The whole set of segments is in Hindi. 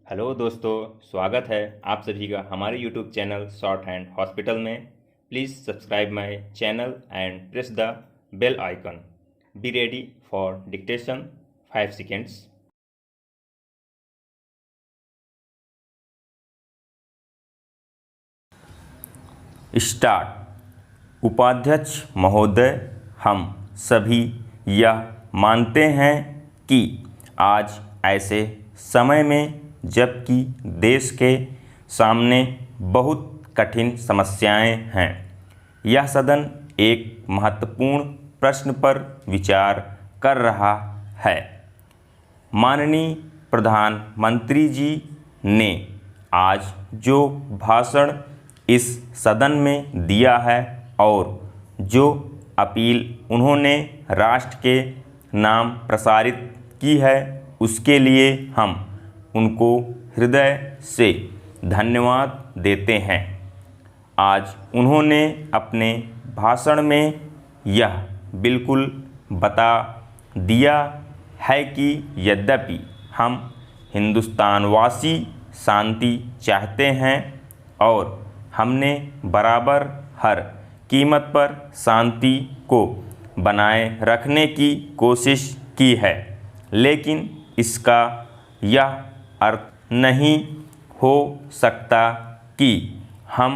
हेलो दोस्तों, स्वागत है आप सभी का हमारे YouTube channel short hand hospital में। Please subscribe my channel and press the bell icon. Be ready for dictation 5 seconds। Start. उपाध्यक्ष महोदय, हम सभी यह मानते हैं कि आज ऐसे समय में जबकि देश के सामने बहुत कठिन समस्याएं हैं, यह सदन एक महत्वपूर्ण प्रश्न पर विचार कर रहा है। माननीय प्रधानमंत्री जी ने आज जो भाषण इस सदन में दिया है और जो अपील उन्होंने राष्ट्र के नाम प्रसारित की है, उसके लिए हम उनको हृदय से धन्यवाद देते हैं। आज उन्होंने अपने भाषण में यह बिल्कुल बता दिया है कि यद्यपि हम हिंदुस्तानवासी शांति चाहते हैं और हमने बराबर हर कीमत पर शांति को बनाए रखने की कोशिश की है, लेकिन इसका यह अर्थ नहीं हो सकता कि हम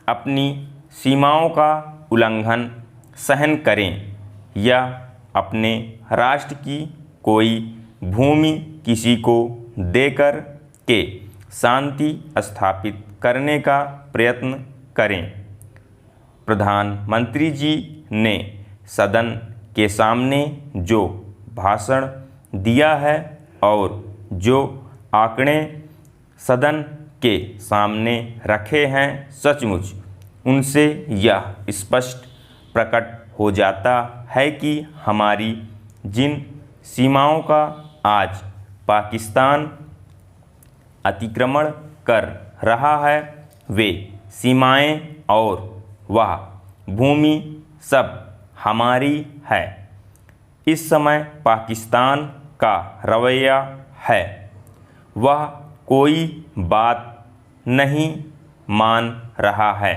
अपनी सीमाओं का उल्लंघन सहन करें या अपने राष्ट्र की कोई भूमि किसी को देकर के शांति स्थापित करने का प्रयत्न करें। प्रधानमंत्री जी ने सदन के सामने जो भाषण दिया है और जो आंकड़े सदन के सामने रखे हैं, सचमुच उनसे यह स्पष्ट प्रकट हो जाता है कि हमारी जिन सीमाओं का आज पाकिस्तान अतिक्रमण कर रहा है, वे सीमाएं और वह भूमि सब हमारी है। इस समय पाकिस्तान का रवैया है, वह कोई बात नहीं मान रहा है।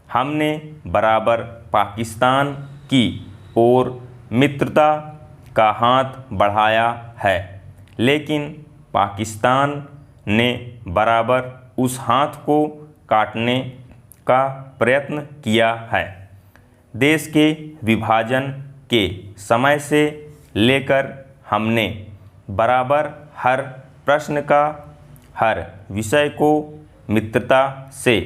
हमने बराबर पाकिस्तान की ओर मित्रता का हाथ बढ़ाया है, लेकिन पाकिस्तान ने बराबर उस हाथ को काटने का प्रयत्न किया है। देश के विभाजन के समय से लेकर हमने बराबर हर प्रश्न का, हर विषय को मित्रता से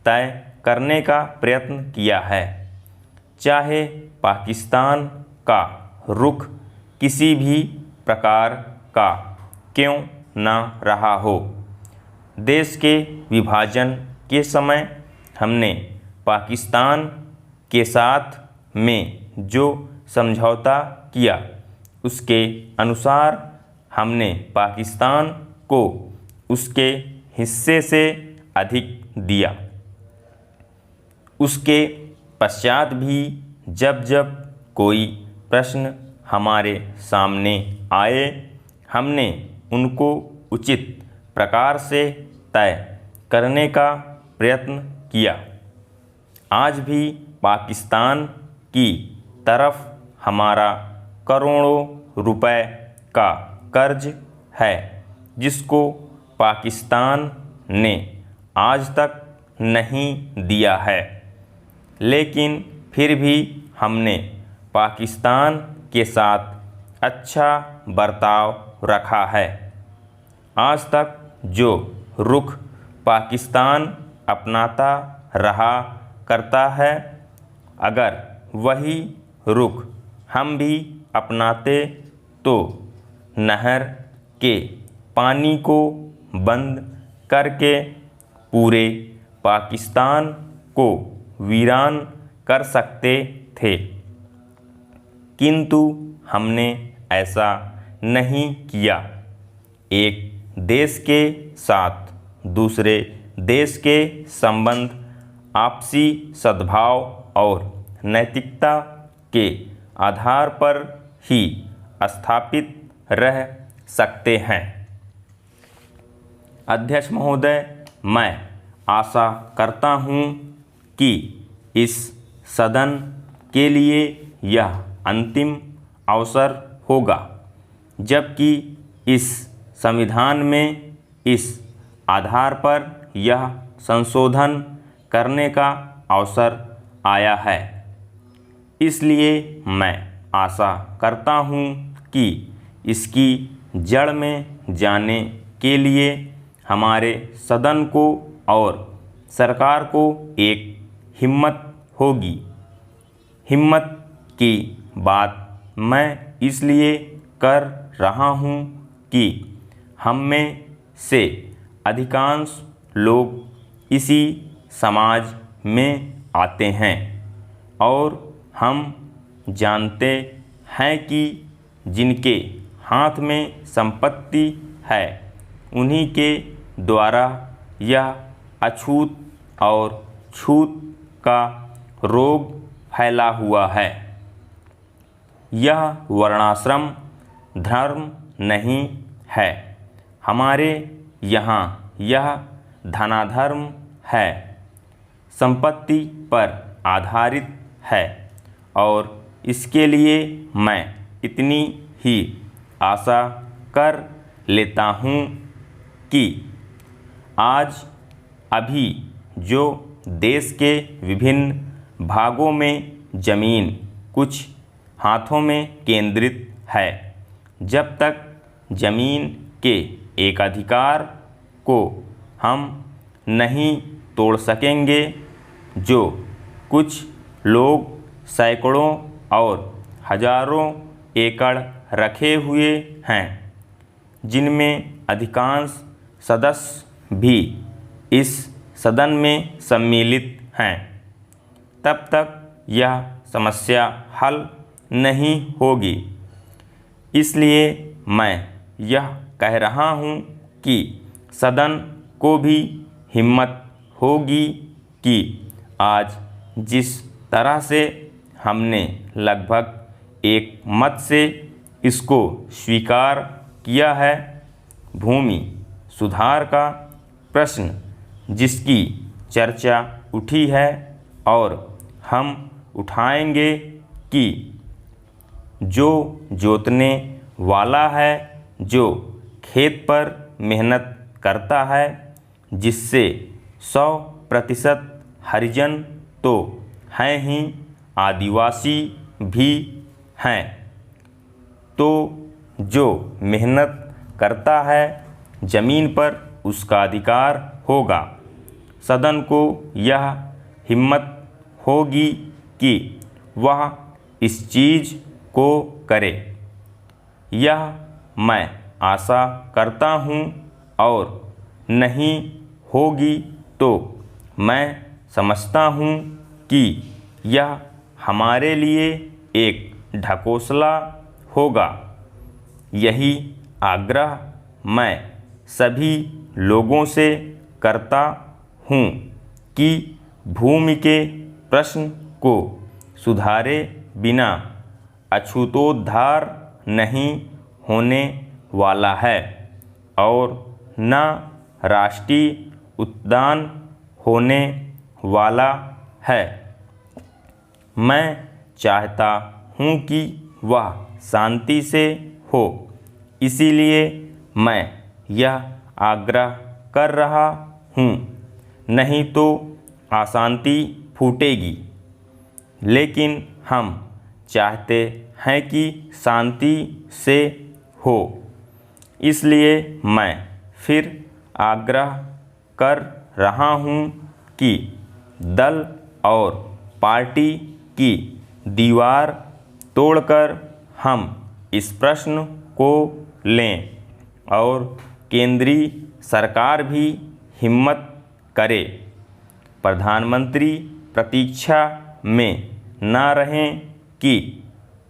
तय करने का प्रयत्न किया है, चाहे पाकिस्तान का रुख किसी भी प्रकार का क्यों न रहा हो। देश के विभाजन के समय हमने पाकिस्तान के साथ में जो समझौता किया, उसके अनुसार हमने पाकिस्तान को उसके हिस्से से अधिक दिया। उसके पश्चात भी जब जब कोई प्रश्न हमारे सामने आए, हमने उनको उचित प्रकार से तय करने का प्रयत्न किया। आज भी पाकिस्तान की तरफ हमारा करोड़ों रुपए का कर्ज है, जिसको पाकिस्तान ने आज तक नहीं दिया है, लेकिन फिर भी हमने पाकिस्तान के साथ अच्छा बर्ताव रखा है। आज तक जो रुख पाकिस्तान अपनाता रहा करता है, अगर वही रुख हम भी अपनाते तो नहर के पानी को बंद करके पूरे पाकिस्तान को वीरान कर सकते थे, किंतु हमने ऐसा नहीं किया। एक देश के साथ दूसरे देश के संबंध आपसी सद्भाव और नैतिकता के आधार पर ही स्थापित रह सकते हैं। अध्यक्ष महोदय, मैं आशा करता हूँ कि इस सदन के लिए यह अंतिम अवसर होगा जबकि इस संविधान में इस आधार पर यह संशोधन करने का अवसर आया है। इसलिए मैं आशा करता हूँ कि इसकी जड़ में जाने के लिए हमारे सदन को और सरकार को एक हिम्मत होगी। हिम्मत की बात मैं इसलिए कर रहा हूँ कि हम में से अधिकांश लोग इसी समाज में आते हैं और हम जानते हैं कि जिनके हाथ में संपत्ति है उन्हीं के द्वारा यह अछूत और छूत का रोग फैला हुआ है। यह वर्णाश्रम धर्म नहीं है। हमारे यहाँ यह धनाधर्म है, संपत्ति पर आधारित है और इसके लिए मैं इतनी ही आशा कर लेता हूँ कि आज अभी जो देश के विभिन्न भागों में ज़मीन कुछ हाथों में केंद्रित है, जब तक ज़मीन के एकाधिकार को हम नहीं तोड़ सकेंगे, जो कुछ लोग सैकड़ों और हजारों एकड़ रखे हुए हैं, जिनमें अधिकांश सदस्य भी इस सदन में सम्मिलित हैं, तब तक यह समस्या हल नहीं होगी। इसलिए मैं यह कह रहा हूँ कि सदन को भी हिम्मत होगी कि आज जिस तरह से हमने लगभग एक मत से इसको स्वीकार किया है, भूमि सुधार का प्रश्न जिसकी चर्चा उठी है और हम उठाएंगे कि जो जोतने वाला है, जो खेत पर मेहनत करता है, जिससे 100% हरिजन तो हैं ही, आदिवासी भी हैं, तो जो मेहनत करता है ज़मीन पर उसका अधिकार होगा। सदन को यह हिम्मत होगी कि वह इस चीज़ को करे। यह मैं आशा करता हूँ और नहीं होगी तो मैं समझता हूँ कि यह हमारे लिए एक ढकोसला होगा। यही आग्रह मैं सभी लोगों से करता हूँ कि भूमि के प्रश्न को सुधारे बिना अछूतोद्धार नहीं होने वाला है और न राष्ट्रीय उद्यान होने वाला है। मैं चाहता हूँ कि वह शांति से हो, इसीलिए मैं यह आग्रह कर रहा हूँ, नहीं तो अशांति फूटेगी। लेकिन हम चाहते हैं कि शांति से हो, इसलिए मैं फिर आग्रह कर रहा हूँ कि दल और पार्टी की दीवार तोड़कर हम इस प्रश्न को लें और केंद्रीय सरकार भी हिम्मत करे। प्रधानमंत्री प्रतीक्षा में न रहें कि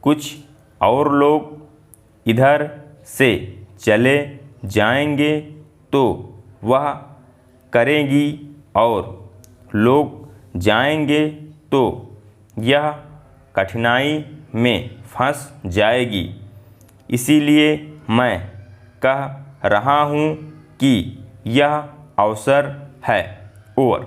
कुछ और लोग इधर से चले जाएंगे तो वह करेंगी और लोग जाएंगे तो यह कठिनाई में फंस जाएगी। इसीलिए मैं कह रहा हूँ कि यह अवसर है। ओवर।